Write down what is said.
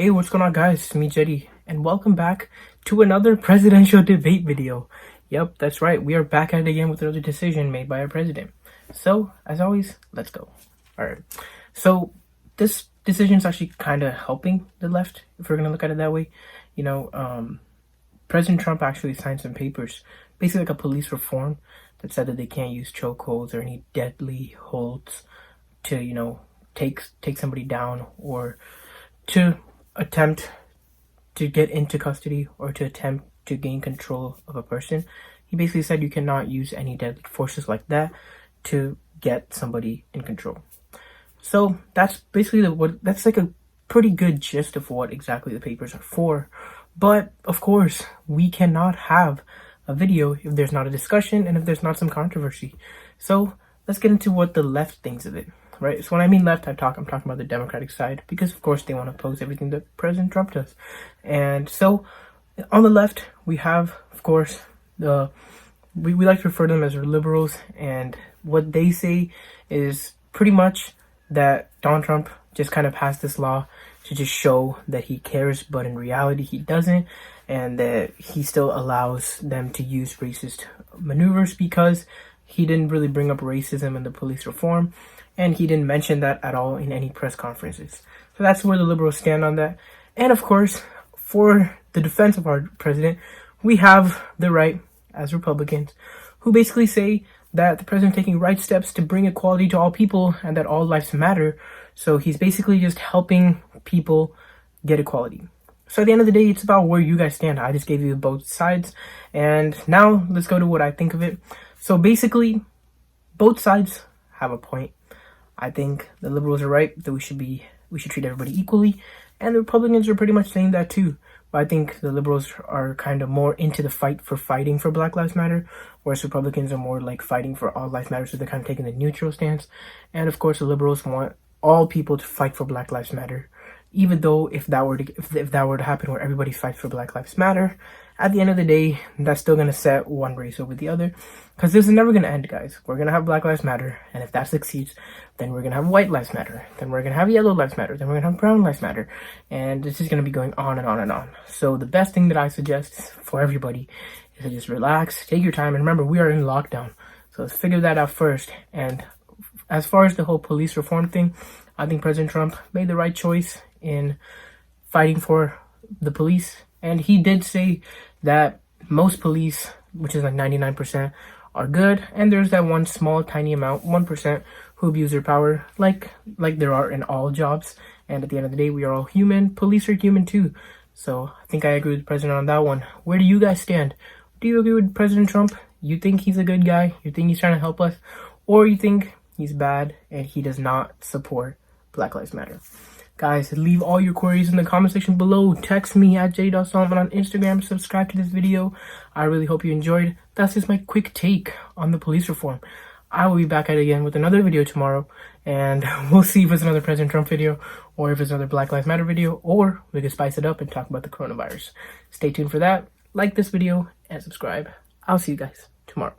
Hey, what's going on, guys? It's me, Jedi, and welcome back to another presidential debate video. Yep, that's right. We are back at it again with another decision made by our president. So, as always, let's go. All right. So, this decision is actually kind of helping the left, if we're going to look at it that way. President Trump actually signed some papers, basically like a police reform that said that they can't use chokeholds or any deadly holds to, take somebody down or to attempt to get into custody or to attempt to gain control of a person. He basically said you cannot use any deadly forces like that to get somebody in control. So that's basically that's like a pretty good gist of what exactly the papers are for. But of course, we cannot have a video if there's not a discussion and if there's not some controversy. So let's get into what the left thinks of it. Right. So when I mean left, I'm talking about the Democratic side, because of course they want to oppose everything that President Trump does. And so on the left, we have, of course, we like to refer to them as liberals, and what they say is pretty much that Donald Trump just kind of passed this law to just show that he cares, but in reality he doesn't, and that he still allows them to use racist maneuvers because he didn't really bring up racism in the police reform. And he didn't mention that at all in any press conferences. So that's where the liberals stand on that. And of course, for the defense of our president, we have the right, as Republicans, who basically say that the president is taking right steps to bring equality to all people and that all lives matter. So he's basically just helping people get equality. So at the end of the day, it's about where you guys stand. I just gave you both sides. And now let's go to what I think of it. So basically, both sides have a point. I think the liberals are right that we should treat everybody equally, and the Republicans are pretty much saying that too. But I think the liberals are kind of more into the fighting for Black Lives Matter, whereas Republicans are more like fighting for all lives matter, so they're kind of taking the neutral stance. And of course, the liberals want all people to fight for Black Lives Matter, even though if that were to happen, where everybody fights for Black Lives Matter, at the end of the day, that's still gonna set one race over the other, because this is never gonna end, guys. We're gonna have Black Lives Matter, and if that succeeds, then we're gonna have White Lives Matter, then we're gonna have Yellow Lives Matter, then we're gonna have Brown Lives Matter, and this is gonna be going on and on and on. So the best thing that I suggest for everybody is to just relax, take your time, and remember, we are in lockdown, so let's figure that out first. And as far as the whole police reform thing, I think President Trump made the right choice in fighting for the police. And he did say that most police, which is like 99%, are good. And there's that one small, tiny amount, 1%, who abuse their power, like there are in all jobs. And at the end of the day, we are all human. Police are human too. So I think I agree with the president on that one. Where do you guys stand? Do you agree with President Trump? You think he's a good guy? You think he's trying to help us? Or you think he's bad and he does not support Black Lives Matter? Guys, leave all your queries in the comment section below. Text me at j.solomon on Instagram. Subscribe to this video. I really hope you enjoyed. That's just my quick take on the police reform. I will be back at it again with another video tomorrow. And we'll see if it's another President Trump video, or if it's another Black Lives Matter video, or we can spice it up and talk about the coronavirus. Stay tuned for that. Like this video and subscribe. I'll see you guys tomorrow.